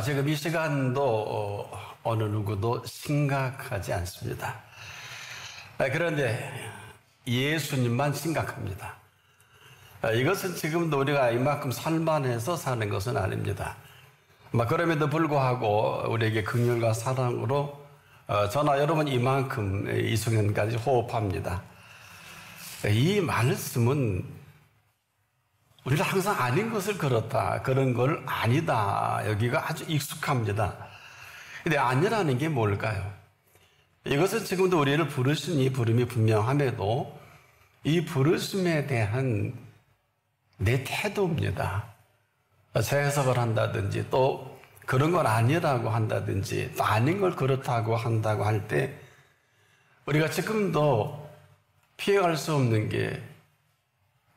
지금 이 시간도 어느 누구도 심각하지 않습니다. 그런데 예수님만 심각합니다. 이것은 지금도 우리가 이만큼 살만해서 사는 것은 아닙니다. 그럼에도 불구하고 우리에게 긍휼과 사랑으로 저나 여러분 이만큼 이승연까지 호흡합니다. 이 말씀은 우리는 항상 아닌 것을 그렇다, 그런 걸 아니다, 여기가 아주 익숙합니다. 근데 아니라는 게 뭘까요? 이것은 지금도 우리를 부르신 이 부름이 분명함에도 이 부르심에 대한 내 태도입니다. 재해석을 한다든지 또 그런 건 아니라고 한다든지 또 아닌 걸 그렇다고 한다고 할 때 우리가 지금도 피해갈 수 없는 게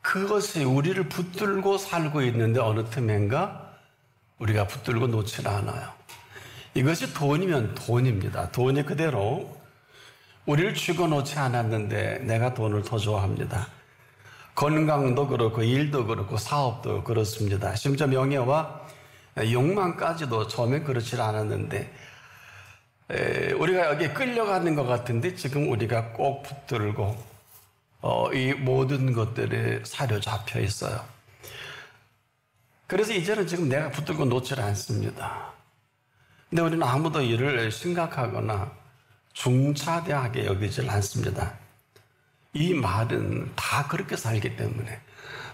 그것이 우리를 붙들고 살고 있는데 어느 틈엔가 우리가 붙들고 놓질 않아요. 이것이 돈이면 돈입니다. 돈이 그대로 우리를 죽여놓지 않았는데 내가 돈을 더 좋아합니다. 건강도 그렇고 일도 그렇고 사업도 그렇습니다. 심지어 명예와 욕망까지도 처음엔 그렇지 않았는데 우리가 여기에 끌려가는 것 같은데 지금 우리가 꼭 붙들고 이 모든 것들에 사로잡혀 있어요. 그래서 이제는 지금 내가 붙들고 놓질 않습니다. 근데 우리는 아무도 이를 심각하거나 중차대하게 여기질 않습니다. 이 말은 다 그렇게 살기 때문에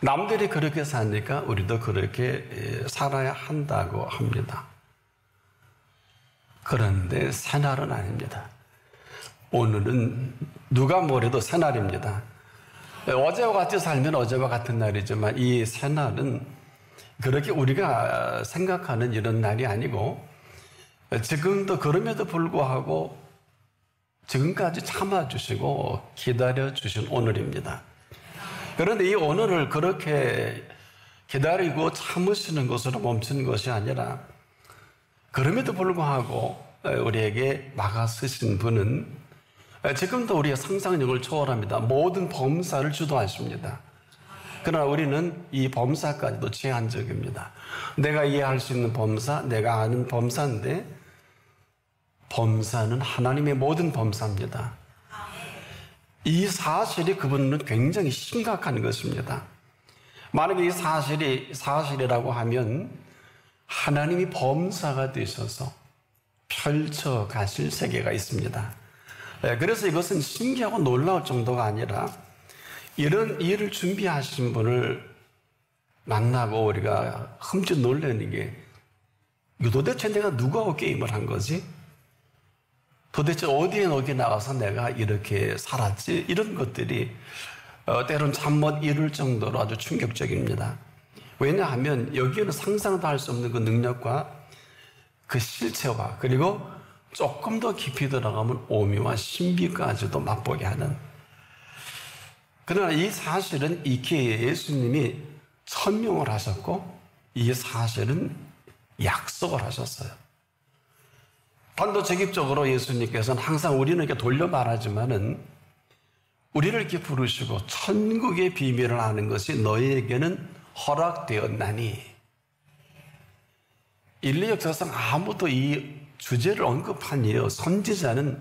남들이 그렇게 사니까 우리도 그렇게 살아야 한다고 합니다. 그런데 새날은 아닙니다. 오늘은 누가 뭐래도 새날입니다. 어제와 같이 살면 어제와 같은 날이지만 이 새날은 그렇게 우리가 생각하는 이런 날이 아니고 지금도 그럼에도 불구하고 지금까지 참아주시고 기다려주신 오늘입니다. 그런데 이 오늘을 그렇게 기다리고 참으시는 것으로 멈춘 것이 아니라 그럼에도 불구하고 우리에게 막아쓰신 분은 지금도 우리의 상상력을 초월합니다. 모든 범사를 주도하십니다. 그러나 우리는 이 범사까지도 제한적입니다. 내가 이해할 수 있는 범사, 내가 아는 범사인데 범사는 하나님의 모든 범사입니다. 이 사실이 그분은 굉장히 심각한 것입니다. 만약에 이 사실이 사실이라고 하면 하나님이 범사가 되셔서 펼쳐 가실 세계가 있습니다. 그래서 이것은 신기하고 놀라울 정도가 아니라 이런 일을 준비하신 분을 만나고 우리가 흠칫 놀라는 게 도대체 내가 누구하고 게임을 한 거지? 도대체 어디에 나가서 내가 이렇게 살았지? 이런 것들이 때로는 잠 못 이룰 정도로 아주 충격적입니다. 왜냐하면 여기에는 상상도 할 수 없는 그 능력과 그 실체와 그리고 조금 더 깊이 들어가면 오미와 신비까지도 맛보게 하는. 그러나 이 사실은 이렇게 예수님이 천명을 하셨고 이 사실은 약속을 하셨어요. 단도직입적으로 예수님께서는 항상 우리는 이렇게 돌려 말하지만은 우리를 이렇게 부르시고 천국의 비밀을 아는 것이 너희에게는 허락되었나니. 인류 역사상 아무도 이 주제를 언급한 이유 선지자는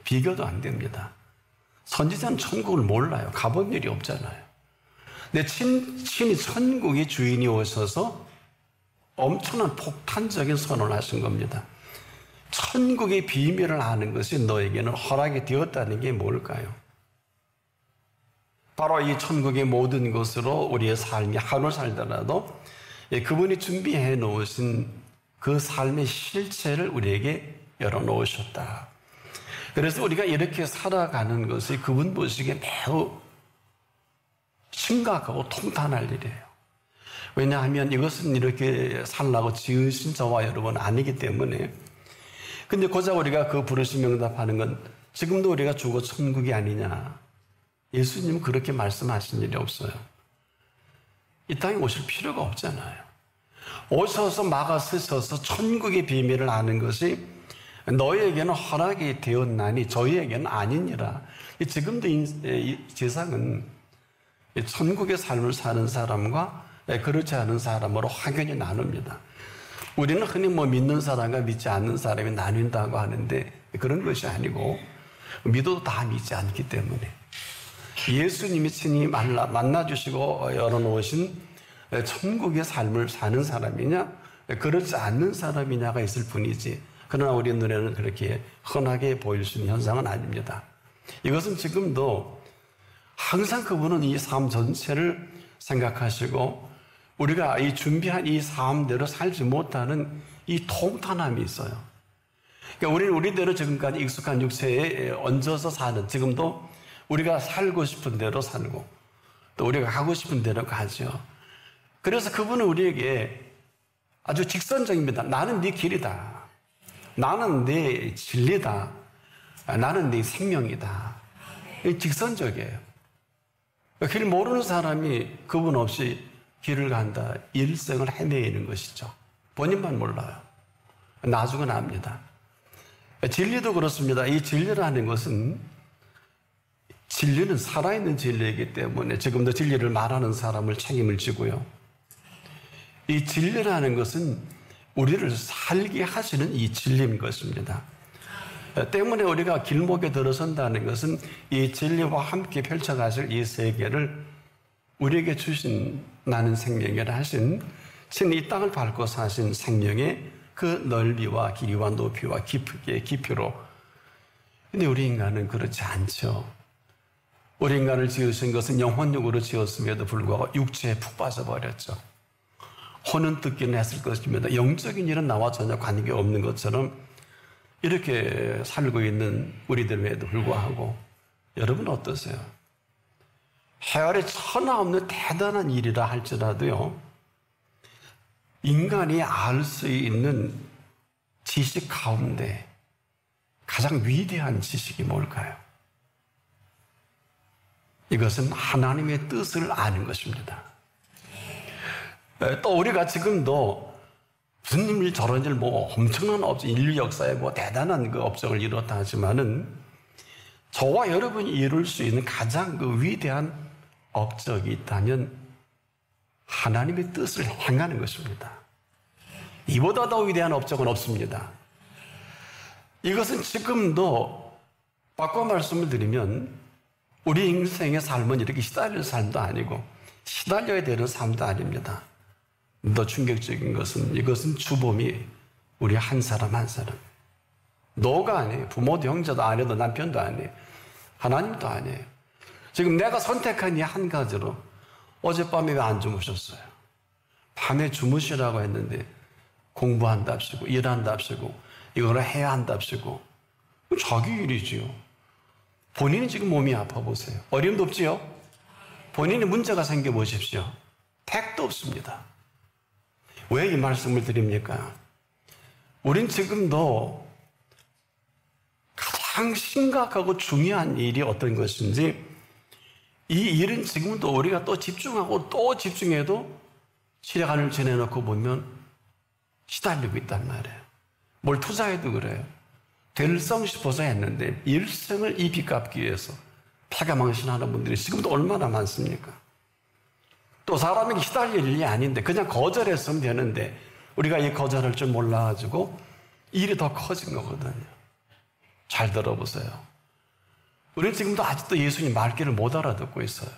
비교도 안 됩니다. 선지자는 천국을 몰라요. 가본 일이 없잖아요. 근데 친히 천국의 주인이 오셔서 엄청난 폭탄적인 선언을 하신 겁니다. 천국의 비밀을 아는 것이 너에게는 허락이 되었다는 게 뭘까요? 바로 이 천국의 모든 것으로 우리의 삶이 하루 살더라도 그분이 준비해 놓으신 그 삶의 실체를 우리에게 열어놓으셨다. 그래서 우리가 이렇게 살아가는 것이 그분 보시기에 매우 심각하고 통탄할 일이에요. 왜냐하면 이것은 이렇게 살라고 지으신 저와 여러분 아니기 때문에. 근데 고작 우리가 그 부르심 응답하는 건 지금도 우리가 죽어 천국이 아니냐. 예수님은 그렇게 말씀하신 일이 없어요. 이 땅에 오실 필요가 없잖아요. 오셔서 막아 쓰셔서 천국의 비밀을 아는 것이 너희에게는 허락이 되었나니 저희에게는 아니니라. 지금도 이 세상은 천국의 삶을 사는 사람과 그렇지 않은 사람으로 확연히 나눕니다. 우리는 흔히 뭐 믿는 사람과 믿지 않는 사람이 나뉜다고 하는데 그런 것이 아니고 믿어도 다 믿지 않기 때문에 예수님이 친히 만나주시고 열어놓으신 천국의 삶을 사는 사람이냐 그렇지 않는 사람이냐가 있을 뿐이지, 그러나 우리 눈에는 그렇게 흔하게 보일 수 있는 현상은 아닙니다. 이것은 지금도 항상 그분은 이 삶 전체를 생각하시고 우리가 이 준비한 이 삶대로 살지 못하는 이 통탄함이 있어요. 그러니까 우리는 우리대로 지금까지 익숙한 육체에 얹어서 사는, 지금도 우리가 살고 싶은 대로 살고 또 우리가 가고 싶은 대로 가죠. 그래서 그분은 우리에게 아주 직선적입니다. 나는 네 길이다. 나는 네 진리다. 나는 네 생명이다. 직선적이에요. 길 모르는 사람이 그분 없이 길을 간다. 일생을 헤매이는 것이죠. 본인만 몰라요. 나중은 압니다. 진리도 그렇습니다. 이 진리라는 것은, 진리는 살아있는 진리이기 때문에 지금도 진리를 말하는 사람을 책임을 지고요. 이 진리라는 것은 우리를 살게 하시는 이 진리인 것입니다. 때문에 우리가 길목에 들어선다는 것은 이 진리와 함께 펼쳐가실 이 세계를 우리에게 주신 나는 생명이라 하신 신 이 땅을 밟고 사신 생명의 그 넓이와 길이와 높이와 깊이로. 근데 우리 인간은 그렇지 않죠. 우리 인간을 지으신 것은 영혼육으로 지었음에도 불구하고 육체에 푹 빠져버렸죠. 혼은 듣기는 했을 것입니다. 영적인 일은 나와 전혀 관계 없는 것처럼 이렇게 살고 있는 우리들에도 불구하고 여러분 어떠세요? 해열에 천하 없는 대단한 일이라 할지라도요, 인간이 알 수 있는 지식 가운데 가장 위대한 지식이 뭘까요? 이것은 하나님의 뜻을 아는 것입니다. 또 우리가 지금도 무슨 일 저런 일 뭐 엄청난 업적, 인류 역사에 뭐 대단한 그 업적을 이뤘다 하지만은 저와 여러분이 이룰 수 있는 가장 그 위대한 업적이 있다면 하나님의 뜻을 행하는 것입니다. 이보다 더 위대한 업적은 없습니다. 이것은 지금도 바꿔 말씀을 드리면 우리 인생의 삶은 이렇게 시달릴 삶도 아니고 시달려야 되는 삶도 아닙니다. 더 충격적인 것은 이것은 주범이 우리 한 사람 한 사람. 너가 아니에요. 부모도 형제도 아내도 남편도 아니에요. 하나님도 아니에요. 지금 내가 선택한 이 한 가지로 어젯밤에 왜 안 주무셨어요? 밤에 주무시라고 했는데 공부한답시고 일한답시고 이거를 해야 한답시고 자기 일이지요. 본인이 지금 몸이 아파 보세요. 어려움도 없지요? 본인이 문제가 생겨보십시오. 택도 없습니다. 왜 이 말씀을 드립니까? 우린 지금도 가장 심각하고 중요한 일이 어떤 것인지, 이 일은 지금도 우리가 또 집중하고 또 집중해도 시간을 지내놓고 보면 시달리고 있단 말이에요. 뭘 투자해도 그래요. 될성 싶어서 했는데 일생을 이 빚 갚기 위해서 패가망신하는 분들이 지금도 얼마나 많습니까? 또 사람에게 시달릴 일이 아닌데 그냥 거절했으면 되는데 우리가 이 거절할 줄 몰라가지고 일이 더 커진 거거든요. 잘 들어보세요. 우리는 지금도 아직도 예수님 말귀를 못 알아듣고 있어요.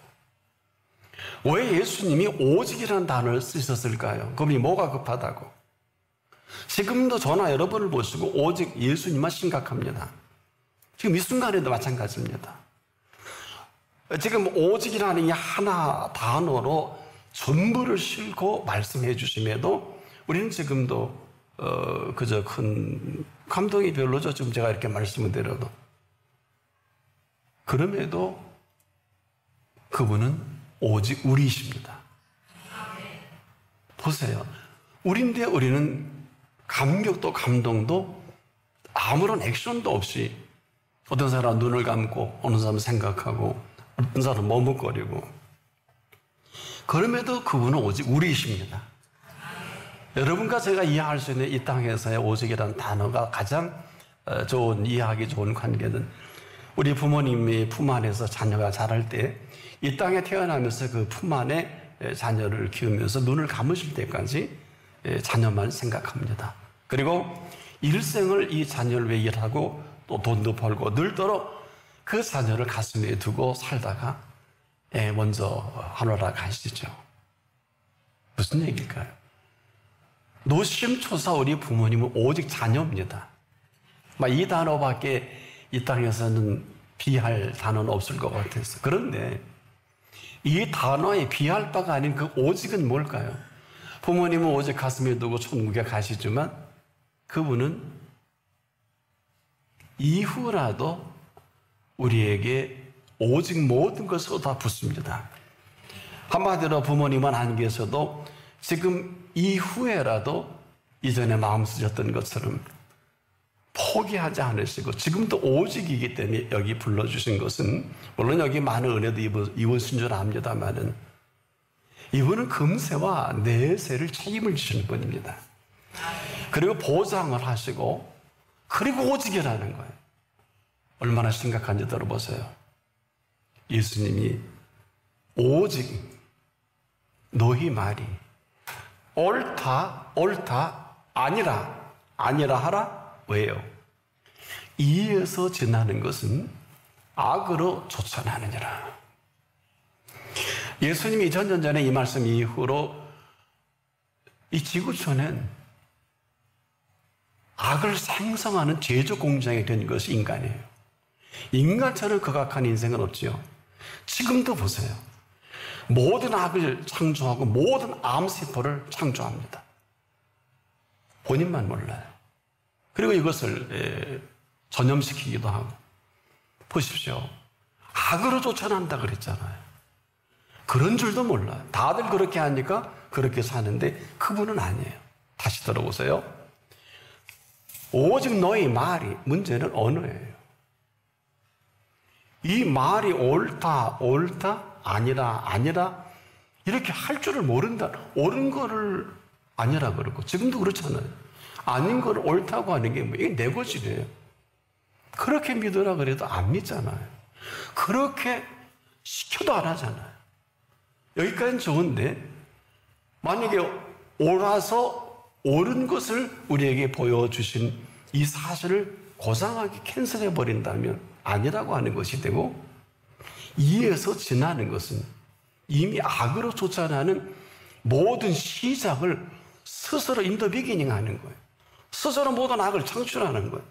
왜 예수님이 오직이라는 단어를 쓰셨을까요? 그분이 뭐가 급하다고? 지금도 저나 여러분을 보시고 오직 예수님만 심각합니다. 지금 이 순간에도 마찬가지입니다. 지금 오직이라는 이 하나 단어로 전부를 싣고 말씀해 주심에도 우리는 지금도 그저 큰 감동이 별로죠. 지금 제가 이렇게 말씀을 드려도. 그럼에도 그분은 오직 우리이십니다. 보세요. 우리인데 우리는 감격도 감동도 아무런 액션도 없이 어떤 사람은 눈을 감고 어느 사람은 생각하고 어떤 사람은 머뭇거리고, 그럼에도 그분은 오직 우리이십니다. 여러분과 제가 이해할 수 있는 이 땅에서의 오직이라는 단어가 가장 좋은, 이해하기 좋은 관계는 우리 부모님이 품 안에서 자녀가 자랄 때 이 땅에 태어나면서 그 품 안에 자녀를 키우면서 눈을 감으실 때까지 자녀만 생각합니다. 그리고 일생을 이 자녀를 위해 일하고 또 돈도 벌고 늘도록 그 자녀를 가슴에 두고 살다가 먼저 하늘나라 가시죠. 무슨 얘기일까요? 노심초사 우리 부모님은 오직 자녀입니다. 이 단어밖에 이 땅에서는 비할 단어는 없을 것 같아서. 그런데 이 단어에 비할 바가 아닌 그 오직은 뭘까요? 부모님은 오직 가슴에 두고 천국에 가시지만 그분은 이후라도 우리에게 오직 모든 것을 다 붓습니다. 한마디로 부모님은 안 계셔도 지금 이후에라도 이전에 마음 쓰셨던 것처럼 포기하지 않으시고 지금도 오직이기 때문에 여기 불러주신 것은 물론 여기 많은 은혜도 입으신 줄 압니다만은 이분은 금세와 내세를 책임을 지시는 분입니다. 그리고 보장을 하시고 그리고 오직이라는 거예요. 얼마나 심각한지 들어보세요. 예수님이 오직 너희 말이 옳다 아니라 하라. 왜요? 이에서 지나는 것은 악으로 쫓아나느니라. 예수님이 2000년 전에 이 말씀 이후로 이 지구촌엔 악을 생성하는 제조 공장이 된 것이 인간이에요. 인간처럼 극악한 인생은 없지요. 지금도 보세요. 모든 악을 창조하고 모든 암세포를 창조합니다. 본인만 몰라요. 그리고 이것을 전염시키기도 하고. 보십시오. 악으로 쫓아난다 그랬잖아요. 그런 줄도 몰라요. 다들 그렇게 하니까 그렇게 사는데 그분은 아니에요. 다시 들어보세요. 오직 너희 말이, 문제는 언어예요. 이 말이 옳다 아니라 이렇게 할 줄을 모른다. 옳은 거를 아니라 그러고 지금도 그렇잖아요. 아닌 걸 옳다고 하는 게 이게 내 고집이에요. 그렇게 믿으라 그래도 안 믿잖아요. 그렇게 시켜도 안 하잖아요. 여기까지는 좋은데 만약에 옳아서 옳은 것을 우리에게 보여주신 이 사실을 고상하게 캔슬해 버린다면 아니라고 하는 것이 되고, 이에서 지나는 것은 이미 악으로 쫓아나는 모든 시작을 스스로 인더 비기닝 하는 거예요. 스스로 모든 악을 창출하는 거예요.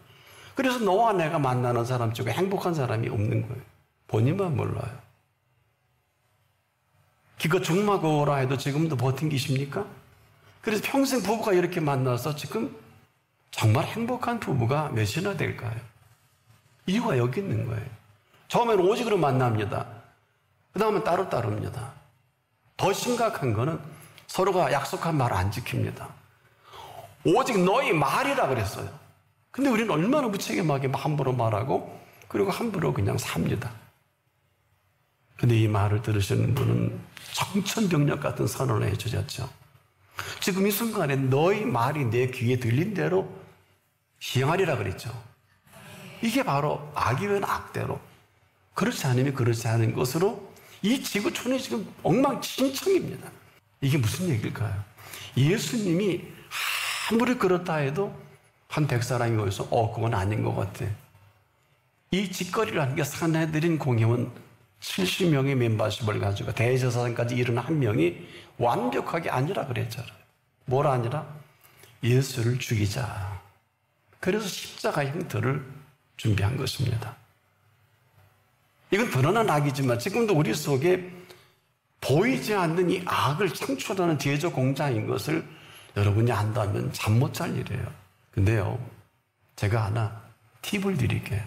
그래서 너와 내가 만나는 사람 중에 행복한 사람이 없는 거예요. 본인만 몰라요. 기껏 중마고라 해도 지금도 버틴기십니까? 그래서 평생 부부가 이렇게 만나서 지금 정말 행복한 부부가 몇이나 될까요? 이유가 여기 있는 거예요. 처음에는 오직으로 만납니다. 그 다음은 따로따로입니다. 더 심각한 거는 서로가 약속한 말 안 지킵니다. 오직 너희 말이라 그랬어요. 근데 우리는 얼마나 무책임하게 함부로 말하고 그리고 함부로 그냥 삽니다. 근데 이 말을 들으시는 분은 정천벽력 같은 선언을 해주셨죠. 지금 이 순간에 너희 말이 내 귀에 들린 대로 시행하리라 그랬죠. 이게 바로 악이면 악대로, 그렇지 않으면 그렇지 않은 것으로 이 지구촌이 지금 엉망진창입니다. 이게 무슨 얘기일까요? 예수님이 아무리 그렇다 해도 한 100사람이 모여서 그건 아닌 것 같아. 이 짓거리를 하는 게 산헤드린 공회원 70명의 멤버십을 가지고 대제사장까지 일어난 한 명이 완벽하게 아니라 그랬잖아요. 뭘 아니라? 예수를 죽이자. 그래서 십자가 형태를 준비한 것입니다. 이건 드러난 악이지만 지금도 우리 속에 보이지 않는 이 악을 창출하는 제조 공장인 것을 여러분이 안다면 잠 못 잘 일이에요. 근데요, 제가 하나 팁을 드릴게요.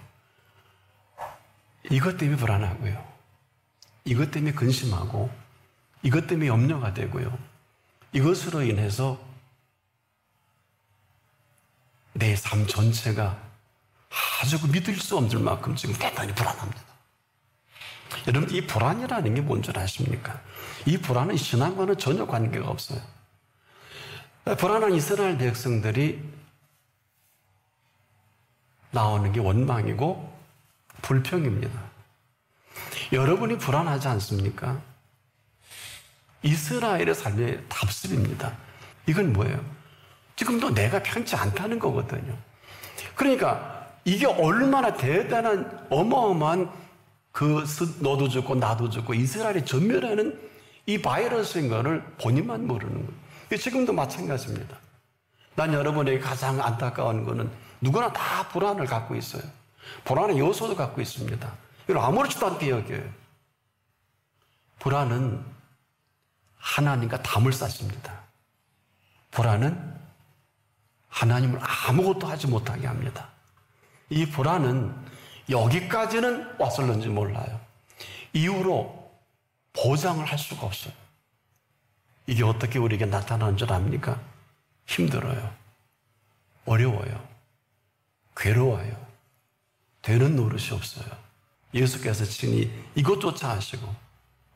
이것 때문에 불안하고요, 이것 때문에 근심하고, 이것 때문에 염려가 되고요, 이것으로 인해서 내 삶 전체가 아주 믿을 수 없을 만큼 지금 대단히 불안합니다. 여러분, 이 불안이라는 게 뭔 줄 아십니까? 이 불안은 신앙과는 전혀 관계가 없어요. 불안한 이스라엘 백성들이 나오는 게 원망이고 불평입니다. 여러분이 불안하지 않습니까? 이스라엘의 삶의 답습입니다. 이건 뭐예요? 지금도 내가 편치 않다는 거거든요. 그러니까 이게 얼마나 대단한 어마어마한 너도 죽고 나도 죽고 이스라엘이 전멸하는 이 바이러스인 거를 본인만 모르는 거예요. 지금도 마찬가지입니다. 난 여러분에게 가장 안타까운 거는 누구나 다 불안을 갖고 있어요. 불안의 요소도 갖고 있습니다. 이걸 아무렇지도 않게 여겨요. 불안은 하나님과 담을 쌓습니다. 불안은 하나님을 아무것도 하지 못하게 합니다. 이 불안은 여기까지는 왔을는지 몰라요. 이후로 보장을 할 수가 없어요. 이게 어떻게 우리에게 나타나는 줄 압니까? 힘들어요. 어려워요. 괴로워요. 되는 노릇이 없어요. 예수께서 친히 이것조차 하시고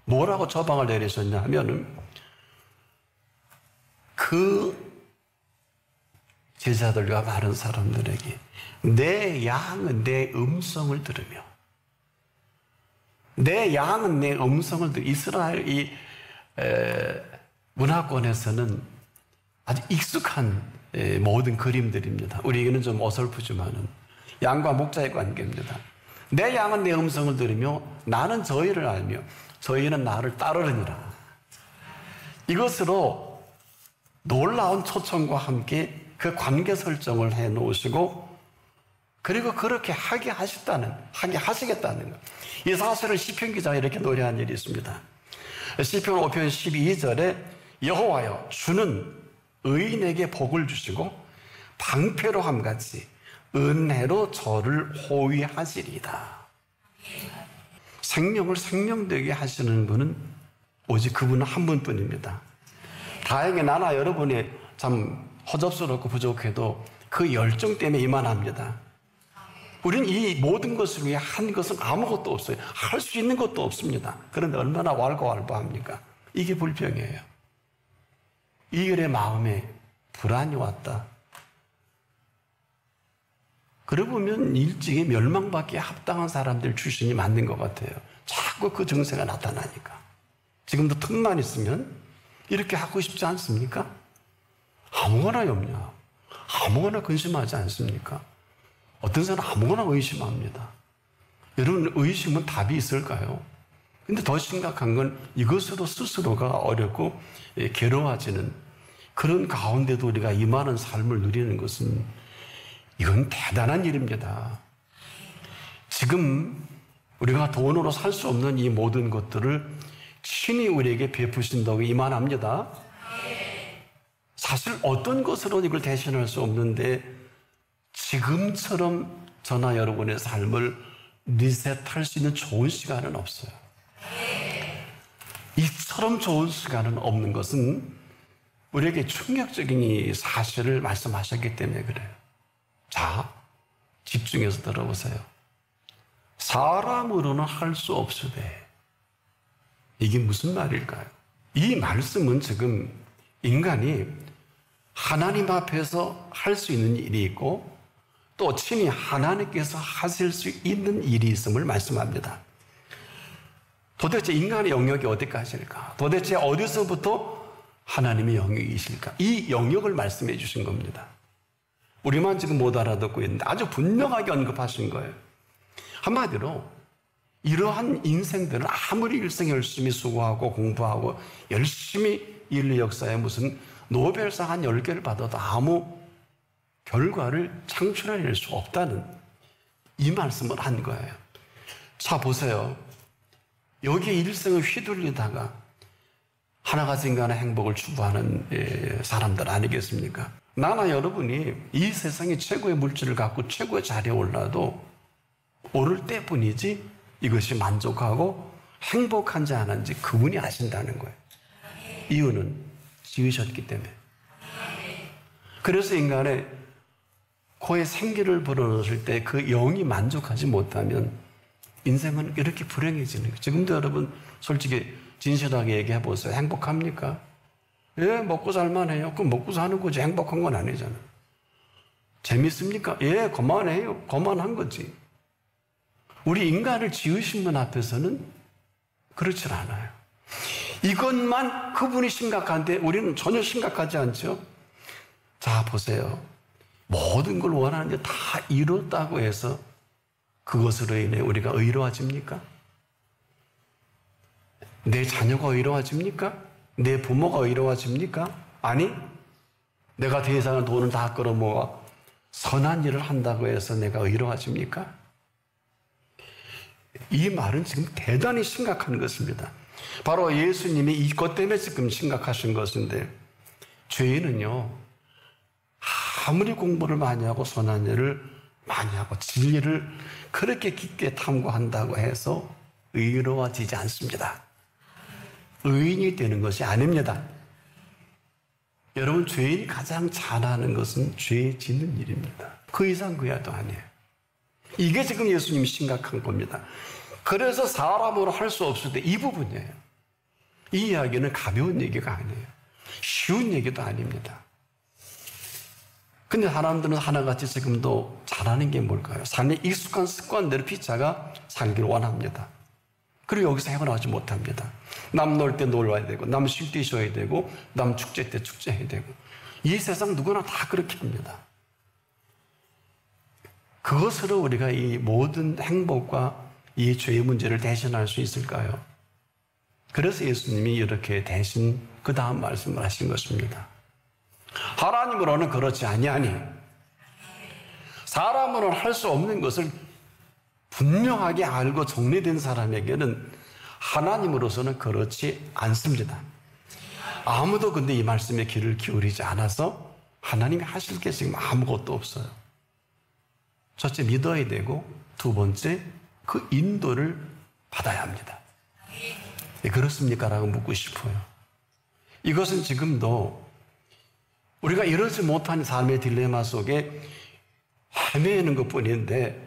뭐라고 처방을 내리셨냐 하면은 그 제자들과 많은 사람들에게 내 양은 내 음성을 들으며 내 양은 내 음성을 들으며 이스라엘 이 문화권에서는 아주 익숙한 모든 그림들입니다. 우리에게는 좀 어설프지만은 양과 목자의 관계입니다. 내 양은 내 음성을 들으며 나는 저희를 알며 저희는 나를 따르느니라. 이것으로 놀라운 초청과 함께 그 관계 설정을 해 놓으시고 그리고 그렇게 하게 하시겠다는 것. 이 사실을 시편 기자가 이렇게 노래한 일이 있습니다. 시편 5편 12절에 여호와여 주는 의인에게 복을 주시고 방패로 함같이 은혜로 저를 호위하시리이다. 생명을 생명되게 하시는 분은 오직 그분은 한 분뿐입니다. 다행히 나나 여러분이 참 허접스럽고 부족해도 그 열정 때문에 이만합니다. 우리는 이 모든 것을 위해 한 것은 아무것도 없어요. 할 수 있는 것도 없습니다. 그런데 얼마나 왈가왈부합니까? 이게 불평이에요. 이들의 마음에 불안이 왔다. 그러고 보면 일찍이 멸망받기에 합당한 사람들 출신이 맞는 것 같아요. 자꾸 그 정세가 나타나니까. 지금도 틈만 있으면 이렇게 하고 싶지 않습니까? 아무거나 염려, 아무거나 근심하지 않습니까? 어떤 사람은 아무거나 의심합니다. 여러분, 의심은 답이 있을까요? 근데 더 심각한 건 이것으로 스스로가 어렵고 괴로워지는 그런 가운데도 우리가 임하는 삶을 누리는 것은 이건 대단한 일입니다. 지금 우리가 돈으로 살 수 없는 이 모든 것들을 친히 우리에게 베푸신다고 이만합니다. 사실 어떤 것으로 이걸 대신할 수 없는데 지금처럼 저나 여러분의 삶을 리셋할 수 있는 좋은 시간은 없어요. 이처럼 좋은 시간은 없는 것은 우리에게 충격적인 이 사실을 말씀하셨기 때문에 그래요. 자, 집중해서 들어보세요. 사람으로는 할 수 없으되 이게 무슨 말일까요? 이 말씀은 지금 인간이 하나님 앞에서 할 수 있는 일이 있고 또 친히 하나님께서 하실 수 있는 일이 있음을 말씀합니다. 도대체 인간의 영역이 어디까지일까? 도대체 어디서부터 하나님의 영역이실까? 이 영역을 말씀해 주신 겁니다. 우리만 지금 못 알아듣고 있는데 아주 분명하게 언급하신 거예요. 한마디로 이러한 인생들은 아무리 일생 열심히 수고하고 공부하고 열심히 인류 역사에 무슨 노벨상 한 10개를 받아도 아무 결과를 창출해낼 수 없다는 이 말씀을 한 거예요. 자, 보세요. 여기에 일생을 휘둘리다가 하나같이 인간의 행복을 추구하는 사람들 아니겠습니까? 나나 여러분이 이 세상의 최고의 물질을 갖고 최고의 자리에 올라도 오를 때뿐이지 이것이 만족하고 행복한지 안 한지 그분이 아신다는 거예요. 이유는 지으셨기 때문에. 그래서 인간의 코에 생기를 불어넣을 때 그 영이 만족하지 못하면 인생은 이렇게 불행해지는 거예요. 지금도 여러분 솔직히 진실하게 얘기해 보세요. 행복합니까? 예, 먹고 살만해요. 그럼 먹고 사는 거지. 행복한 건 아니잖아요. 재밌습니까? 예, 거만해요. 거만한 거지. 우리 인간을 지으신 분 앞에서는 그렇지 않아요. 이것만 그분이 심각한데 우리는 전혀 심각하지 않죠? 자, 보세요. 모든 걸 원하는데 다 이뤘다고 해서 그것으로 인해 우리가 의로워집니까? 내 자녀가 의로워집니까? 내 부모가 의로워집니까? 아니, 내가 세상의 돈을 다 끌어모아 선한 일을 한다고 해서 내가 의로워집니까? 이 말은 지금 대단히 심각한 것입니다. 바로 예수님이 이것 때문에 지금 심각하신 것인데, 죄인은요, 아무리 공부를 많이 하고 선한 일을 많이 하고 진리를 그렇게 깊게 탐구한다고 해서 의로워지지 않습니다. 의인이 되는 것이 아닙니다. 여러분, 죄인이 가장 잘하는 것은 죄 짓는 일입니다. 그 이상 그 이하도 아니에요. 이게 지금 예수님이 심각한 겁니다. 그래서 사람으로 할 수 없을 때 이 부분이에요. 이 이야기는 가벼운 얘기가 아니에요. 쉬운 얘기도 아닙니다. 근데 사람들은 하나같이 지금도 잘하는 게 뭘까요? 삶의 익숙한 습관대로 피차가 살기를 원합니다. 그리고 여기서 헤어나오지 못합니다. 남 놀 때 놀아야 되고, 남 쉴 때 쉬어야 되고, 남 축제 때 축제해야 되고. 이 세상 누구나 다 그렇게 합니다. 그것으로 우리가 이 모든 행복과 이 죄의 문제를 대신할 수 있을까요? 그래서 예수님이 이렇게 대신 그 다음 말씀을 하신 것입니다. 하나님으로는 그렇지 아니하니, 사람으로는 할 수 없는 것을 분명하게 알고 정리된 사람에게는 하나님으로서는 그렇지 않습니다. 아무도 근데 이 말씀에 귀를 기울이지 않아서 하나님이 하실 게 지금 아무것도 없어요. 첫째, 믿어야 되고, 두 번째, 그 인도를 받아야 합니다. 예, 그렇습니까? 라고 묻고 싶어요. 이것은 지금도 우리가 이러지 못한 삶의 딜레마 속에 헤매는 것 뿐인데,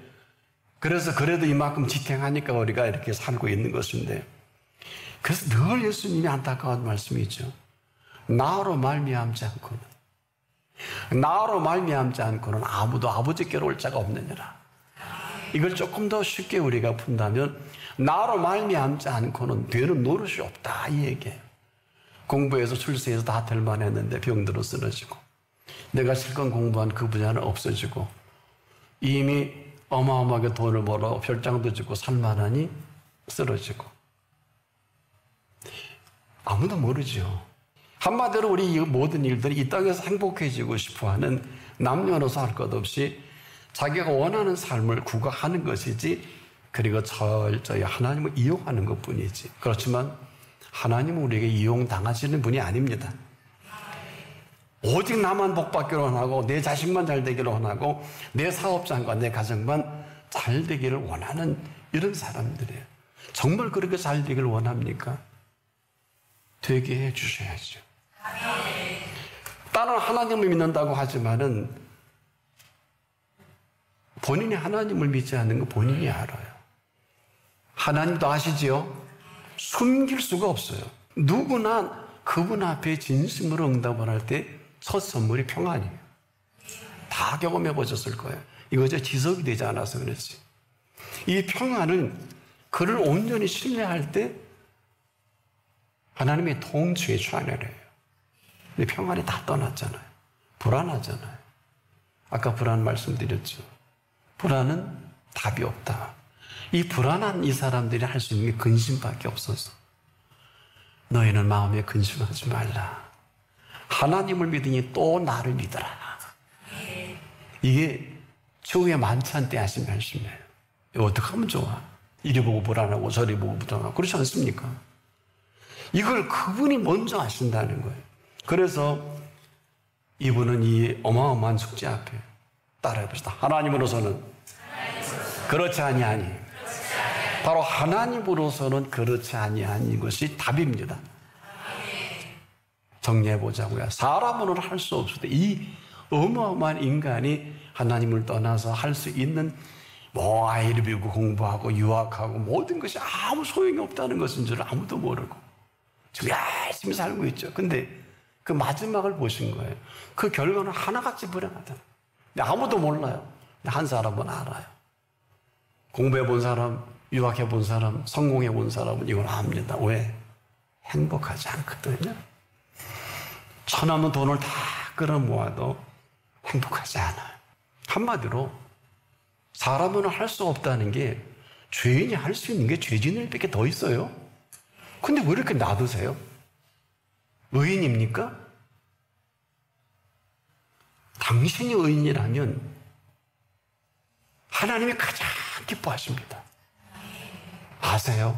그래서 그래도 이만큼 지탱하니까 우리가 이렇게 살고 있는 것인데, 그래서 늘 예수님이 안타까운 말씀이죠. 나로 말미암지 않고는 아무도 아버지께로 올 자가 없느니라. 이걸 조금 더 쉽게 우리가 푼다면, 나로 말미암지 않고는 되는 노릇이 없다, 이 얘기예요. 공부해서 출세해서 다 될 만했는데 병들어 쓰러지고, 내가 실컷 공부한 그 분야는 없어지고, 이미 어마어마하게 돈을 벌어 별장도 짓고 살만하니 쓰러지고. 아무도 모르죠. 한마디로 우리 이 모든 일들이 이 땅에서 행복해지고 싶어하는 남녀노소 할 것 없이 자기가 원하는 삶을 구가하는 것이지, 그리고 철저히 하나님을 이용하는 것뿐이지. 그렇지만 하나님은 우리에게 이용당하시는 분이 아닙니다. 오직 나만 복받기를 원하고, 내 자식만 잘 되기를 원하고, 내 사업장과 내 가정만 잘 되기를 원하는 이런 사람들이에요. 정말 그렇게 잘 되기를 원합니까? 되게 해 주셔야죠. 딸은 하나님을 믿는다고 하지만은 본인이 하나님을 믿지 않는 거 본인이 알아요. 하나님도 아시지요? 숨길 수가 없어요. 누구나 그분 앞에 진심으로 응답을 할 때 첫 선물이 평안이에요. 다 경험해 보셨을 거예요. 이것이 지속이 되지 않아서 그렇지. 이 평안은 그를 온전히 신뢰할 때 하나님의 통치에 찬열해요. 근데 평안이 다 떠났잖아요. 불안하잖아요. 아까 불안 말씀드렸죠. 불안은 답이 없다. 이 불안한 이 사람들이 할 수 있는 게 근심밖에 없어서, 너희는 마음에 근심하지 말라. 하나님을 믿으니 또 나를 믿어라. 이게 최후의 만찬 때 하신 말씀이에요. 이거 어떻게 하면 좋아? 이리 보고 불안하고 저리 보고 불안하고 그렇지 않습니까? 이걸 그분이 먼저 하신다는 거예요. 그래서 이분은 이 어마어마한 숙제 앞에 따라해봅시다. 하나님으로서는 그렇지 아니하니. 바로 하나님으로서는 그렇지 아니하니 것이 답입니다. 정리해보자고요. 사람으로는 할 수 없을 때 이 어마어마한 인간이 하나님을 떠나서 할 수 있는 뭐 아이를 비우고 공부하고 유학하고 모든 것이 아무 소용이 없다는 것인 줄 아무도 모르고 지금 열심히 살고 있죠. 근데 그 마지막을 보신 거예요. 그 결과는 하나같이 불행하다. 아무도 몰라요. 한 사람은 알아요. 공부해 본 사람, 유학해 본 사람, 성공해 본 사람은 이걸 압니다. 왜? 행복하지 않거든요. 천하면 돈을 다 끌어모아도 행복하지 않아요. 한마디로 사람은 할 수 없다는 게 죄인이 할 수 있는 게 죄진일 밖에 더 있어요. 근데 왜 이렇게 놔두세요? 의인입니까? 당신이 의인이라면 하나님이 가장 기뻐하십니다. 아세요?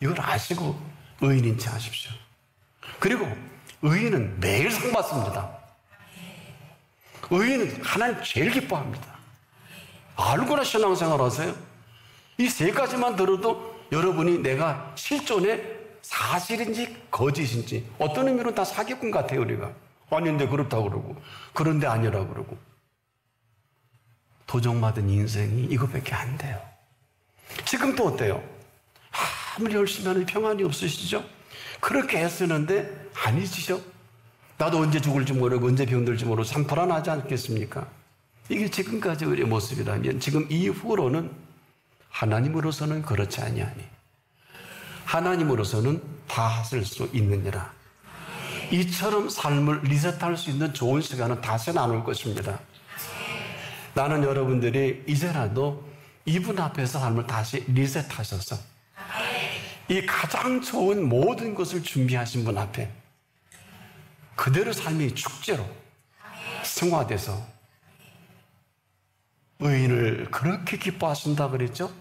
이걸 아시고 의인인 척 하십시오. 그리고 의인은 매일 상 받습니다. 의인은 하나님 제일 기뻐합니다. 알고나 신앙생활 하세요? 이 세 가지만 들어도 여러분이 내가 실존의 사실인지 거짓인지 어떤 의미로 다 사기꾼 같아요. 우리가 아닌데 그렇다고 그러고 그런데 아니라고 그러고 도적맞은 인생이 이것밖에 안 돼요. 지금 또 어때요? 아무리 열심히 하는 평안이 없으시죠? 그렇게 애쓰는데 아니시죠? 나도 언제 죽을지 모르고 언제 병들지 모르고 참 불안하지 않겠습니까? 이게 지금까지 우리의 모습이라면 지금 이후로는 하나님으로서는 그렇지 아니하니 하나님으로서는 다 하실 수 있느니라. 이처럼 삶을 리셋할 수 있는 좋은 시간은 다시는 안 올 것입니다. 나는 여러분들이 이제라도 이분 앞에서 삶을 다시 리셋하셔서 이 가장 좋은 모든 것을 준비하신 분 앞에 그대로 삶이 축제로 승화돼서 의인을 그렇게 기뻐하신다 그랬죠?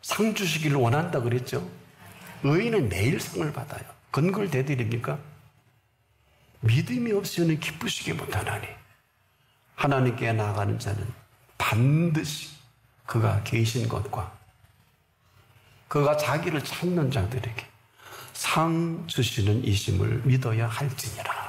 상 주시기를 원한다 그랬죠? 의인은 매일 상을 받아요. 근거를 대드립니까? 믿음이 없이는 기쁘시게 못하나니 하나님께 나아가는 자는 반드시 그가 계신 것과 그가 자기를 찾는 자들에게 상 주시는 이심을 믿어야 할지니라.